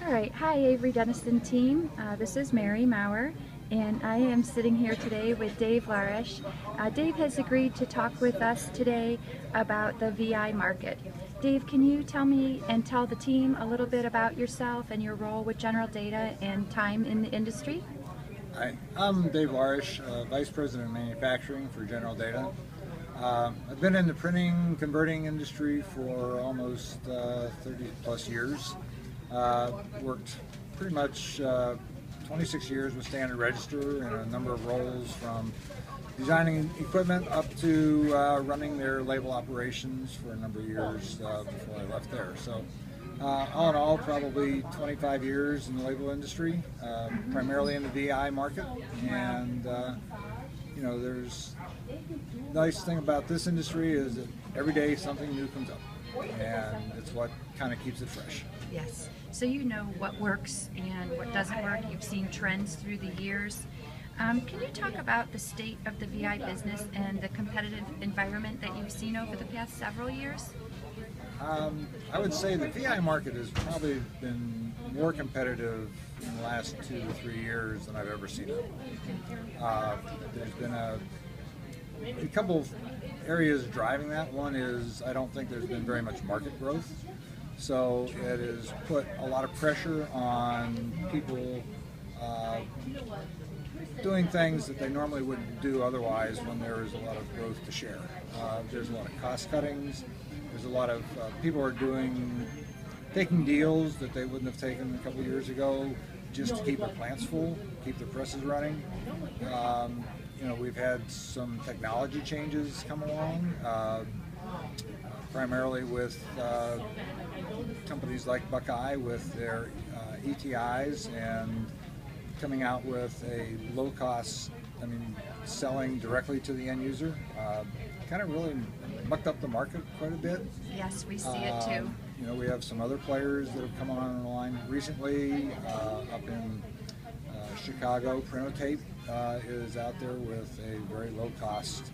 Alright, hi Avery Dennison team. This is Mary Maurer, and I am sitting here today with Dave Larish. Dave has agreed to talk with us today about the VI market. Dave, can you tell me and tell the team a little bit about yourself and your role with General Data and time in the industry? Hi, I'm Dave Larish, Vice President of Manufacturing for General Data. I've been in the printing converting industry for almost 30 plus years. Worked pretty much 26 years with Standard Register in a number of roles, from designing equipment up to running their label operations for a number of years before I left there. So all in all, probably 25 years in the label industry, primarily in the VI market. And you know, there's nice thing about this industry is that every day something new comes up, and it's what kind of keeps it fresh. Yes. So you know what works and what doesn't work. You've seen trends through the years. Can you talk about the state of the VI business and the competitive environment that you've seen over the past several years? I would say the VI market has probably been more competitive in the last 2 to 3 years than I've ever seen it. There's been a couple of areas driving that. One is I don't think there's been very much market growth, so it has put a lot of pressure on people doing things that they normally wouldn't do otherwise when there is a lot of growth to share. There's a lot of cost cuttings. There's a lot of people are taking deals that they wouldn't have taken a couple of years ago just to keep their plants full, keep their presses running. You know, we've had some technology changes come along, primarily with companies like Buckeye with their ETIs and coming out with a low cost, selling directly to the end user. Kind of really mucked up the market quite a bit. Yes, we see it too. You know, we have some other players that have come on the line recently. Up in Chicago, Prinotape is out there with a very low cost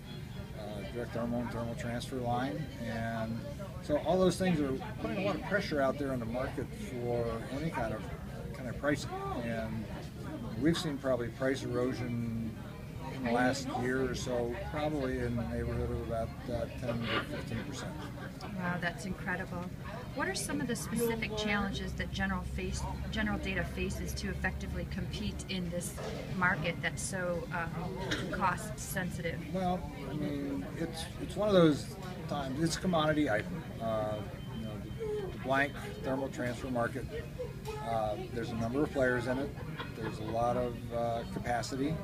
direct thermal and thermal transfer line, and so all those things are putting a lot of pressure out there in the market for any kind of pricing. And we've seen probably price erosion in the last year or so, probably in the neighborhood of about 10 to 15%. Wow, that's incredible. What are some of the specific challenges that General Data faces to effectively compete in this market that's so cost sensitive? Well, it's one of those times. It's a commodity item. You know, the blank thermal transfer market. There's a number of players in it. There's a lot of capacity.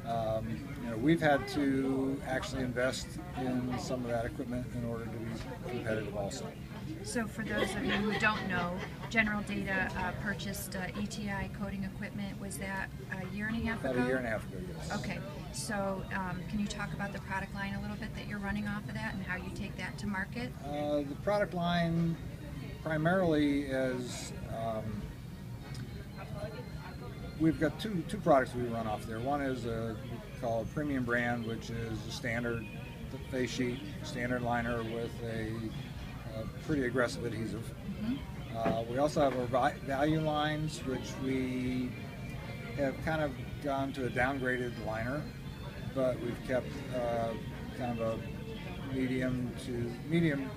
You know, we've had to actually invest in some of that equipment in order to be competitive also. So for those of you who don't know, General Data purchased ETI coating equipment. Was that a year and a half ago? About a year and a half ago, yes. Okay, so can you talk about the product line a little bit that you're running off of that and how you take that to market? The product line primarily is we've got two products we run off there. One is called Premium Brand, which is a standard face sheet, standard liner with a pretty aggressive adhesive. Mm-hmm. We also have our value lines, which we have kind of gone to a downgraded liner, but we've kept kind of a medium to medium.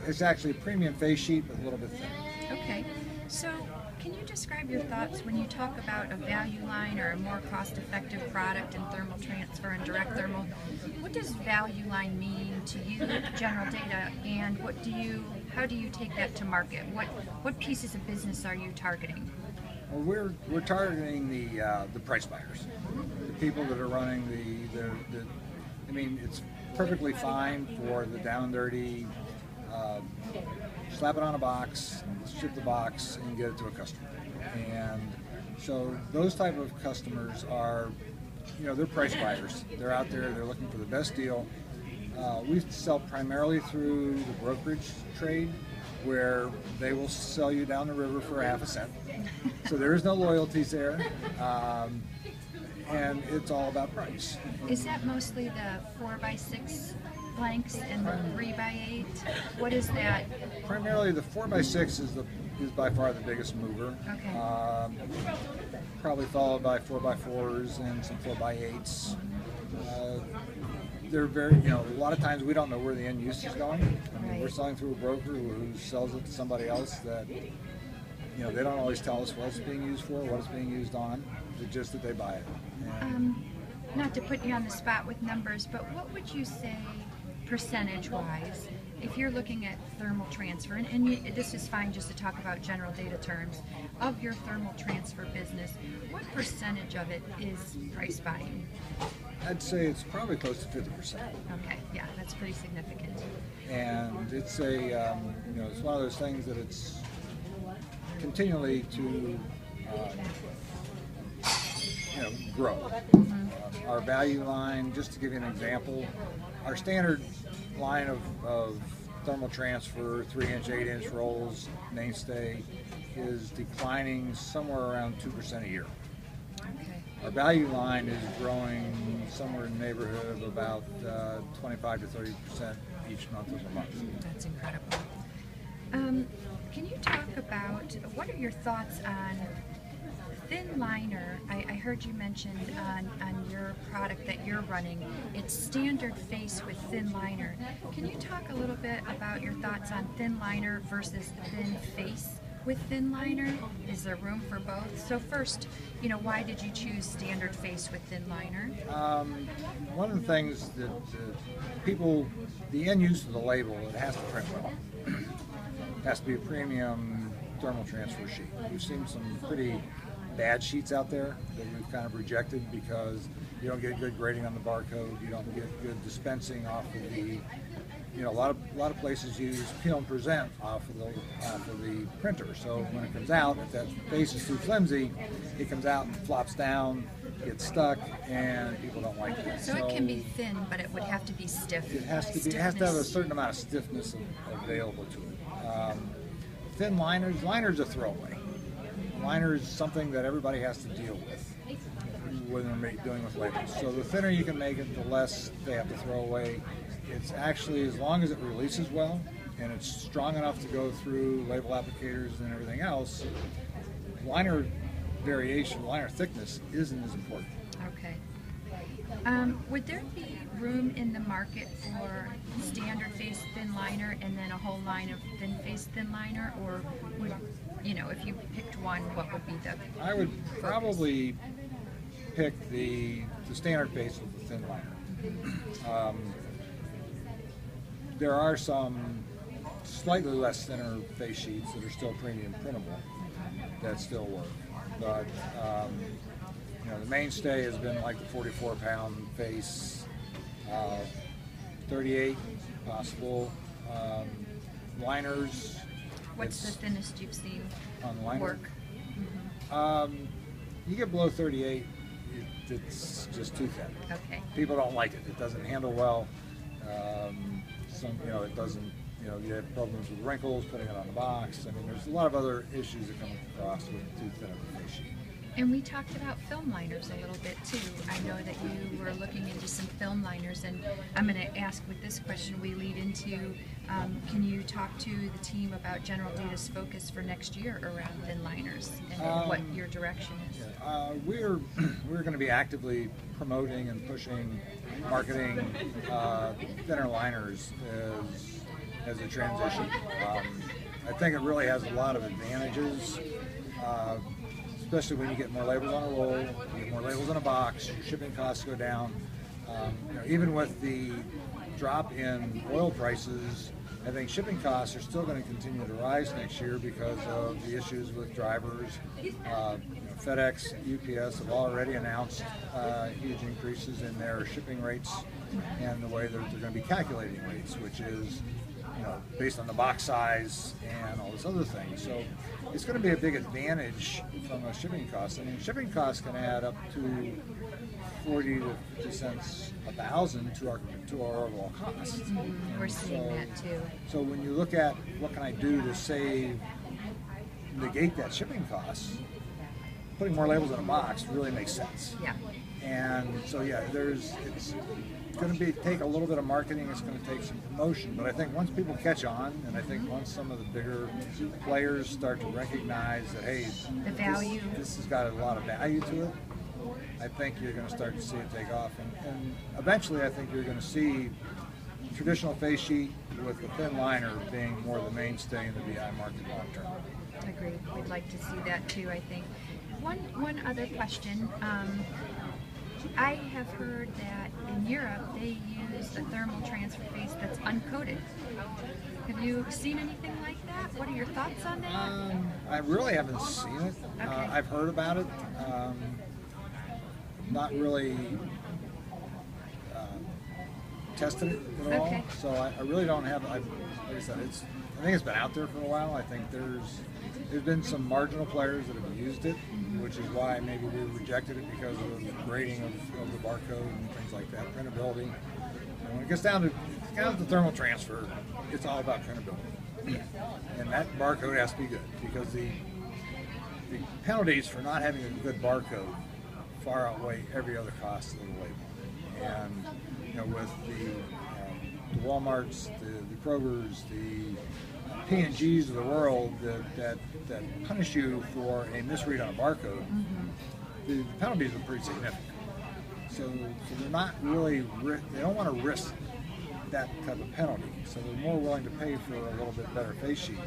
It's actually a premium face sheet, but a little bit thin. Okay, so can you describe your thoughts when you talk about a value line or a more cost-effective product in thermal transfer and direct thermal? What does value line mean to you, General Data, and how do you take that to market? What pieces of business are you targeting? Well, we're targeting the price buyers, the people that are running it's perfectly fine for the down and dirty. Slap it on a box, ship the box, and get it to a customer. And so those type of customers are, you know, they're price buyers. They're out there, they're looking for the best deal. We sell primarily through the brokerage trade, where they will sell you down the river for half a cent. So there is no loyalties there. And it's all about price. Is that mostly the 4x6 blanks and the 3x8? What is that? Primarily the 4x6 is is by far the biggest mover. Okay. Probably followed by 4x4s and some 4x8s. They're very, a lot of times we don't know where the end use is going. I mean, Right. we're selling through a broker who sells it to somebody else that, they don't always tell us what it's being used for, what it's being used on. It's just that they buy it. And Not to put you on the spot with numbers, but what would you say percentage-wise, if you're looking at thermal transfer, and this is fine just to talk about general data terms, of your thermal transfer business, what percentage of it is price buying? I'd say it's probably close to 50%. Okay, yeah, that's pretty significant. And it's it's one of those things that it's continually to grow. Our value line, just to give you an example, our standard line of thermal transfer, 3-inch, 8-inch rolls, mainstay, is declining somewhere around 2% a year. Okay. Our value line is growing somewhere in the neighborhood of about 25 to 30% each month over month. That's incredible. Can you talk about, what are your thoughts on thin liner? I heard you mentioned on your product that you're running, it's standard face with thin liner. Can you talk a little bit about your thoughts on thin liner versus thin face with thin liner? Is there room for both? So first, why did you choose standard face with thin liner? One of the things that the end use of the label, it has to print well. It has to be a premium thermal transfer sheet. We've seen some pretty bad sheets out there that we've kind of rejected because you don't get good grading on the barcode, you don't get good dispensing off of the, a lot of places use peel and present off of the printer. So when it comes out, if that base is too flimsy, it comes out and flops down, gets stuck, and people don't like it. So it can be thin, but it would have to be stiff. It has to have a certain amount of stiffness available to it. Thin liners are throwaway. Liner is something that everybody has to deal with when they're dealing with labels. So the thinner you can make it, the less they have to throw away. It's actually, as long as it releases well and it's strong enough to go through label applicators and everything else, liner variation, liner thickness isn't as important. Okay. Would there be room in the market for standard face thin liner and then a whole line of thin face thin liner, or would, if you picked one, what would be the I would focus? probably pick the standard face with the thin liner. There are some slightly less thinner face sheets that are still premium printable that still work, but the mainstay has been like the 44-pound face, 38 possible. Liners. What's the thinnest you've seen on the liner? work? You get below 38, it's just too thin. Okay. People don't like it. It doesn't handle well. It doesn't. You have problems with wrinkles putting it on the box. I mean, there's a lot of other issues that come across with too thin of a face sheet. And we talked about film liners a little bit too. I know that you were looking into some film liners, and I'm going to ask with this question we lead into, can you talk to the team about General Data's focus for next year around thin liners and what your direction is? We're going to be actively promoting and pushing, marketing thinner liners as a transition. I think it really has a lot of advantages. Especially when you get more labels on a roll, you get more labels in a box, your shipping costs go down. Even with the drop in oil prices, I think shipping costs are still going to continue to rise next year because of the issues with drivers. FedEx, UPS have already announced huge increases in their shipping rates and the way that they're going to be calculating rates, which is based on the box size and all this other things. So it's going to be a big advantage from a shipping cost. I mean, shipping costs can add up to 40 to 50 cents a thousand to our overall cost. We're seeing that too. So when you look at what can I do to negate that shipping cost, putting more labels in a box really makes sense. Yeah. And so yeah, going to take a little bit of marketing. It's going to take some promotion. But I think once people catch on, and I think once some of the bigger players start to recognize that, hey, the value, this has got a lot of value to it, I think you're going to start to see it take off. And eventually, I think you're going to see traditional face sheet with the thin liner being more the mainstay in the VI market long term. Agreed. We'd like to see that too, I think. One other question. I have heard that in Europe they use a thermal transfer face that's uncoated. Have you seen anything like that? What are your thoughts on that? I really haven't seen it. Okay. I've heard about it. Not really tested it at all. Okay. So I really don't have. Like I said, I think it's been out there for a while. I think there's been some marginal players that have used it, which is why maybe we rejected it because of the grading of the barcode and things like that, printability. And when it gets down to thermal transfer, it's all about printability. And that barcode has to be good because the penalties for not having a good barcode far outweigh every other cost of the label. And with the Walmarts, the Krogers, the P&Gs of the world that punish you for a misread on a barcode, the penalties are pretty significant. So they're not really, they don't want to risk that type of penalty. So they're more willing to pay for a little bit better face sheet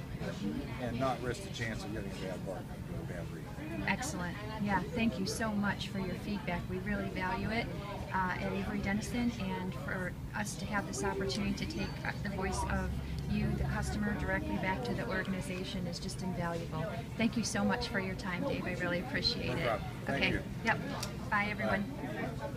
and not risk the chance of getting a bad barcode or a bad read. Excellent. Yeah, thank you so much for your feedback. We really value it at Avery Dennison, and for us to have this opportunity to take the voice of you, the customer, directly back to the organization is just invaluable. Thank you so much for your time, Dave. I really appreciate it. No problem. Thank you. Yep. Bye, everyone. Bye.